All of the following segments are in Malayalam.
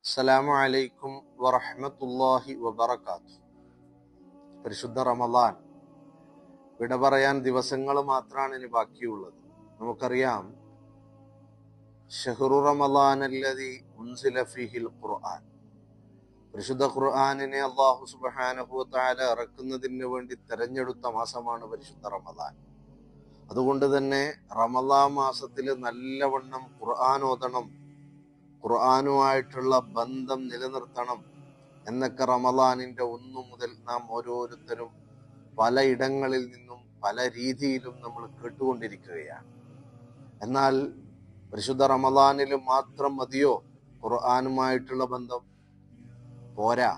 അസ്സലാമു അലൈക്കും വറഹ്മത്തുള്ളാഹി വബറകാതുഹു. പരിശുദ്ധ റമദാൻ വിട പറയാൻ ദിവസങ്ങൾ മാത്രമാണ് ഇനി ബാക്കിയുള്ളത്. നമുക്കറിയാം, ഷഹ്റു റമദാൻ അല്ലദീ ഉൻസില ഫീഹിൽ ഖുർആൻ, പരിശുദ്ധ ഖുർആനിനെ അല്ലാഹു സുബ്ഹാനഹു വ തആല ഇറക്കുന്നതിന് വേണ്ടി തെരഞ്ഞെടുത്ത മാസമാണ് പരിശുദ്ധ റമദാൻ. അതുകൊണ്ട് തന്നെ റമദാൻ മാസത്തിൽ നല്ലവണ്ണം ഖുർആൻ ഓതണം, ഖുർആനുമായിട്ടുള്ള ബന്ധം നിലനിർത്തണം എന്നൊക്കെ റമദാനിന്റെ 1 മുതൽ നാം ഓരോരുത്തരും പലയിടങ്ങളിൽ നിന്നും പല രീതിയിലും നമ്മൾ കേട്ടുകൊണ്ടിരിക്കുകയാണ്. എന്നാൽ പരിശുദ്ധ റമദാനിൽ മാത്രം മതിയോ ഖുർആനുമായിട്ടുള്ള ബന്ധം? പോരാ.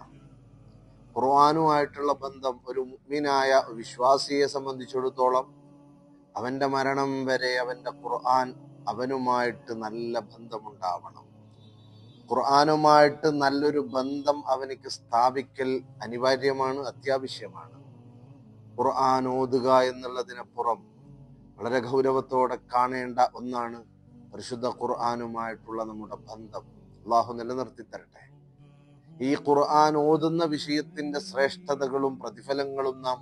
ഖുർആനുമായിട്ടുള്ള ബന്ധം ഒരു മുഅ്മിനായ വിശ്വാസിയെ സംബന്ധിച്ചിടത്തോളം അവന്റെ മരണം വരെ അവന്റെ ഖുർആൻ അവനുമായിട്ട് നല്ല ബന്ധമുണ്ടാവണം. ഖുർആനുമായിട്ട് നല്ലൊരു ബന്ധം അവനിക്ക് സ്ഥാപിക്കൽ അനിവാര്യമാണ്, അത്യാവശ്യമാണ്. ഖുർആൻ ഓതുക എന്നുള്ളതിനപ്പുറം വളരെ ഗൗരവത്തോടെ കാണേണ്ട ഒന്നാണ് പരിശുദ്ധ ഖുർആനുമായിട്ടുള്ള നമ്മുടെ ബന്ധം. അള്ളാഹു നിലനിർത്തി തരട്ടെ. ഈ ഖുർആൻ ഓതുന്ന വിഷയത്തിന്റെ ശ്രേഷ്ഠതകളും പ്രതിഫലങ്ങളും നാം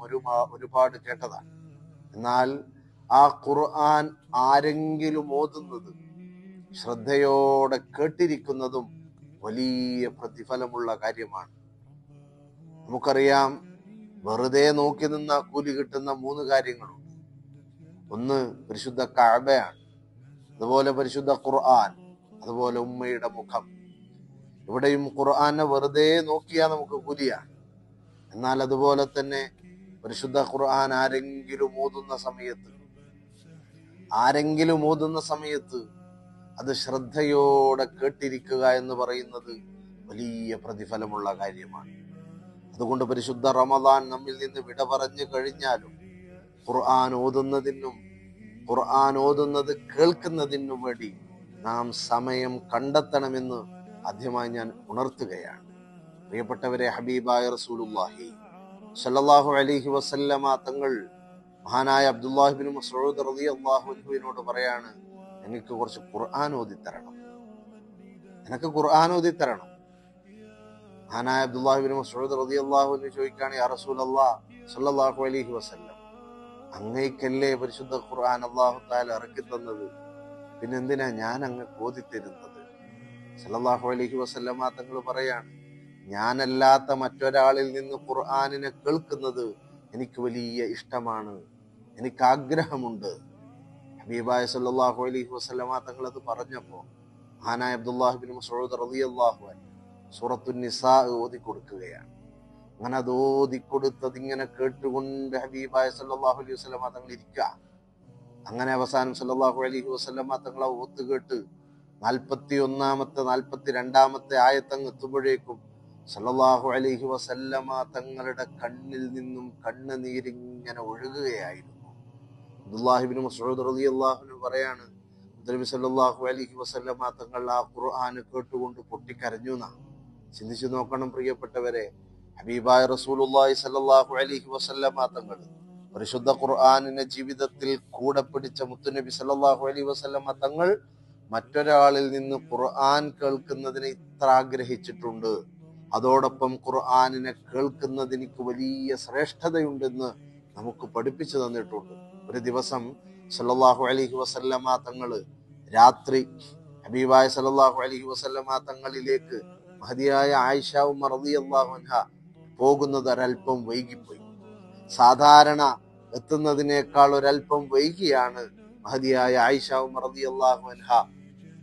ഒരുപാട് കേട്ടതാണ്. എന്നാൽ ആ ഖുർആൻ ആരെങ്കിലും ഓതുന്നത്, ശ്രദ്ധയോടെ കേട്ടിരിക്കുന്നതും വലിയ പ്രതിഫലമുള്ള കാര്യമാണ്. നമുക്കറിയാം, വെറുതെ നോക്കി നിന്ന കൂലി കിട്ടുന്ന 3 കാര്യങ്ങളുണ്ട്. ഒന്ന് പരിശുദ്ധ കഅബയാണ്, അതുപോലെ പരിശുദ്ധ ഖുർആൻ, അതുപോലെ ഉമ്മയുടെ മുഖം. ഇവിടെയും ഖുർആനെ വെറുതെ നോക്കിയാൽ നമുക്ക് കൂലിയാണ്. എന്നാൽ അതുപോലെ തന്നെ പരിശുദ്ധ ഖുർആൻ ആരെങ്കിലും ഓതുന്ന സമയത്ത് അത് ശ്രദ്ധയോടെ കേട്ടിരിക്കുക എന്ന് പറയുന്നത് വലിയ പ്രതിഫലമുള്ള കാര്യമാണ്. അതുകൊണ്ട് പരിശുദ്ധ റമദാൻ നമ്മിൽ നിന്ന് വിട പറഞ്ഞു കഴിഞ്ഞാലും ഖുർആൻ ഓതുന്നത് കേൾക്കുന്നതിനും വേണ്ടി നാം സമയം കണ്ടെത്തണമെന്ന് ആദ്യമായി ഞാൻ ഉണർത്തുകയാണ്. പ്രിയപ്പെട്ടവരെ, ഹബീബായ റസൂലുള്ളാഹി സ്വല്ലല്ലാഹു അലൈഹി വസല്ലമ തങ്ങൾ മഹാനായ അബ്ദുല്ലാഹി ഇബ്നു മസ്ഊദ് റളിയല്ലാഹു അൻഹുവിനോട് പറയാണ്, എനിക്ക് കുറച്ച് ഖുർആൻ ഓതിത്തരണം. മഹാനായ അബ്ദുല്ലാഹി ഇബ്നു മസ്ഊദ് റളിയല്ലാഹു അൻഹു ചോദിക്കാണ്, യാ റസൂലല്ലാഹ് സ്വല്ലല്ലാഹു അലൈഹി വസല്ലം, അങ്ങേക്കല്ലേ പരിശുദ്ധ ഖുർആൻ അല്ലാഹു തആല ഇറക്കി തന്നത്, പിന്നെന്തിനാ ഞാൻ അങ്ങക്ക് ഓതിത്തരുന്നത്? സ്വല്ലല്ലാഹു അലൈഹി വസല്ലമ തങ്ങൾ പറയാണ്, ഞാനല്ലാത്ത മറ്റൊരാളിൽ നിന്ന് ഖുർആനിനെ കേൾക്കുന്നത് എനിക്ക് വലിയ ഇഷ്ടമാണ്, എനിക്ക് ആഗ്രഹമുണ്ട്. ഹബീബായ സല്ലല്ലാഹു അലൈഹി വസല്ലമ തങ്ങൾ അത് പറഞ്ഞപ്പോൾ മഹാനായ അബ്ദുല്ലാഹി ഇബ്നു മസ്ഊദ് റളിയല്ലാഹു അൻഹു സൂറത്തുൻ നിസാ ഓതിക്കൊടുക്കുകയാണ്. അങ്ങനെ അത് ഓതിക്കൊടുത്തത് ഇങ്ങനെ കേട്ടുകൊണ്ട് ഹബീബായ സല്ലല്ലാഹു അലൈഹി വസല്ലമ തങ്ങൾ ഇരിക്കുക. അങ്ങനെ അവസാനം സല്ലല്ലാഹു അലൈഹി വസല്ലമ തങ്ങളെ ഓത്ത് കേട്ട് 41-ാമത്തെ 42-ാമത്തെ ആയത്തങ്ങ് എത്തുമ്പോഴേക്കും സല്ലല്ലാഹു അലൈഹി വസല്ലമ തങ്ങളുടെ കണ്ണിൽ നിന്നും കണ്ണുനീരിങ്ങനെ ഒഴുകുകയായിരുന്നു. അബ്ദുല്ലാഹി ഇബ്നു മസ്ഊദ് റളിയല്ലാഹു അൻഹു പറയാണ്, നബി സല്ലല്ലാഹു അലൈഹി വസല്ലമ തങ്ങൾ ആ ഖുർആൻ കേട്ടുകൊണ്ട് പൊട്ടിക്കരഞ്ഞു എന്നാ. ചിന്തിച്ചു നോക്കണം പ്രിയപ്പെട്ടവരെ, ഹബീബായ റസൂലുള്ളാഹി സല്ലല്ലാഹു അലൈഹി വസല്ലമ തങ്ങൾ പരിശുദ്ധ ഖുർആനിനെ ജീവിതത്തിൽ കൂടെ പിടിച്ച മുത്തുനബി സല്ലല്ലാഹു അലൈഹി വസല്ലമ തങ്ങൾ മറ്റൊരാളിൽ നിന്ന് ഖുർആൻ കേൾക്കുന്നതിനെ ഇത്ര ആഗ്രഹിച്ചിട്ടുണ്ട്. അതോടൊപ്പം ഖുർആനിനെ കേൾക്കുന്നതിന് വലിയ ശ്രേഷ്ഠതയുണ്ടെന്ന് നമുക്ക് പഠിപ്പിച്ചു തന്നിട്ടുണ്ട്. ഒരു ദിവസം സല്ലല്ലാഹു അലൈഹി വസല്ലമ തങ്ങള് രാത്രി ഹബീബായ സല്ലല്ലാഹു അലൈഹി വസല്ലമ തങ്ങളിലേക്ക് മഹദിയായ ആയിഷ ഉമ്മ റളിയല്ലാഹു അൻഹ പോകുന്നത് ഒരൽപ്പം വൈകിപ്പോയി. സാധാരണ എത്തുന്നതിനേക്കാൾ ഒരൽപ്പം വൈകിയാണ് മഹദിയായ ആയിഷ ഉമ്മ റളിയല്ലാഹു അൻഹ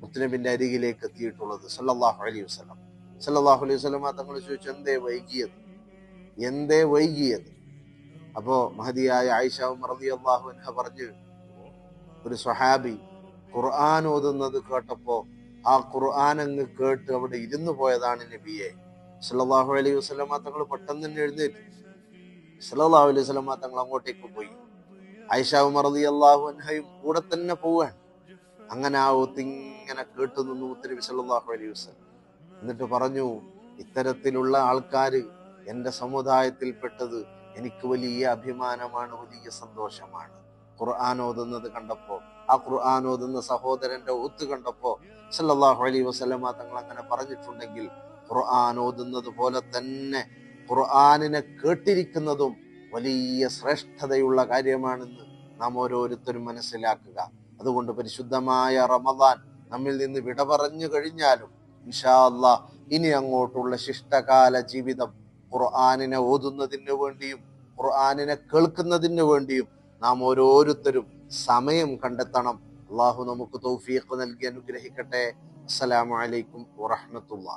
മുത്തുനബിന്റെ അരികിലേക്ക് എത്തിയിട്ടുള്ളത്. സല്ലല്ലാഹു അലൈഹി വസല്ലം തങ്ങൾ ചോദിച്ചു, എന്തേ വൈകിയത്? അപ്പോ മഹദിയായ ആയിഷ ഉമ്മ റളിയല്ലാഹു അൻഹ പറഞ്ഞു, ഒരു സ്വഹാബി ഖുർആൻ ഓതുന്നത് കേട്ടപ്പോ ആ ഖുർആൻ അങ്ങ് കേട്ട് അവിടെ ഇരുന്നു പോയതാണ് നബിയെ. സല്ലല്ലാഹു അലൈഹി വസല്ലമ തങ്ങൾ പെട്ടെന്ന് തന്നെ എഴുന്നേറ്റു. സല്ലല്ലാഹു അലൈഹി വസല്ലമ തങ്ങൾ അങ്ങോട്ടേക്ക് പോയി. ആയിഷ ഉമ്മ റളിയല്ലാഹു അൻഹയും കൂടെ തന്നെ പോവാണ്. അങ്ങനെ ആ ഒത്തിങ്ങനെ കേട്ടു നിന്നു മുത്തുനബി സല്ലല്ലാഹു അലൈഹി വസല്ലം. എന്നിട്ട് പറഞ്ഞു, ഇത്തരത്തിലുള്ള ആൾക്കാര് എന്റെ സമുദായത്തിൽപ്പെട്ടത് എനിക്ക് വലിയ അഭിമാനമാണ്, വലിയ സന്തോഷമാണ്. ഖുർആൻ ഓതുന്നത് കണ്ടപ്പോ, ആ ഖുർആൻ ഓതുന്ന സഹോദരന്റെ ഒത്ത് കണ്ടപ്പോ സല്ലല്ലാഹു അലൈഹി വസല്ലമ തങ്ങൾ അങ്ങനെ പറഞ്ഞിട്ടുണ്ടെങ്കിൽ ഖുർആൻ ഓതുന്നത് പോലെ തന്നെ ഖുർആനിനെ കേട്ടിരിക്കുന്നതും വലിയ ശ്രേഷ്ഠതയുള്ള കാര്യമാണെന്ന് നാം ഓരോരുത്തരും മനസ്സിലാക്കുക. അതുകൊണ്ട് പരിശുദ്ധമായ റമദാൻ നമ്മിൽ നിന്ന് വിട പറഞ്ഞു കഴിഞ്ഞാലും ഇൻഷാ അല്ലാഹ് ഇനി അങ്ങോട്ടുള്ള ശിഷ്ടകാല ജീവിതം ഖുർആനിനെ ഓതുന്നതിന് വേണ്ടിയും ഖുർആനിനെ കേൾക്കുന്നതിന് വേണ്ടിയും നാം ഓരോരുത്തരും സമയം കണ്ടെത്തണം. അള്ളാഹു നമുക്ക് തൗഫീഖ് നൽകി അനുഗ്രഹിക്കട്ടെ. അസ്സലാമു അലൈക്കും വറഹ്മത്തുള്ളാഹി.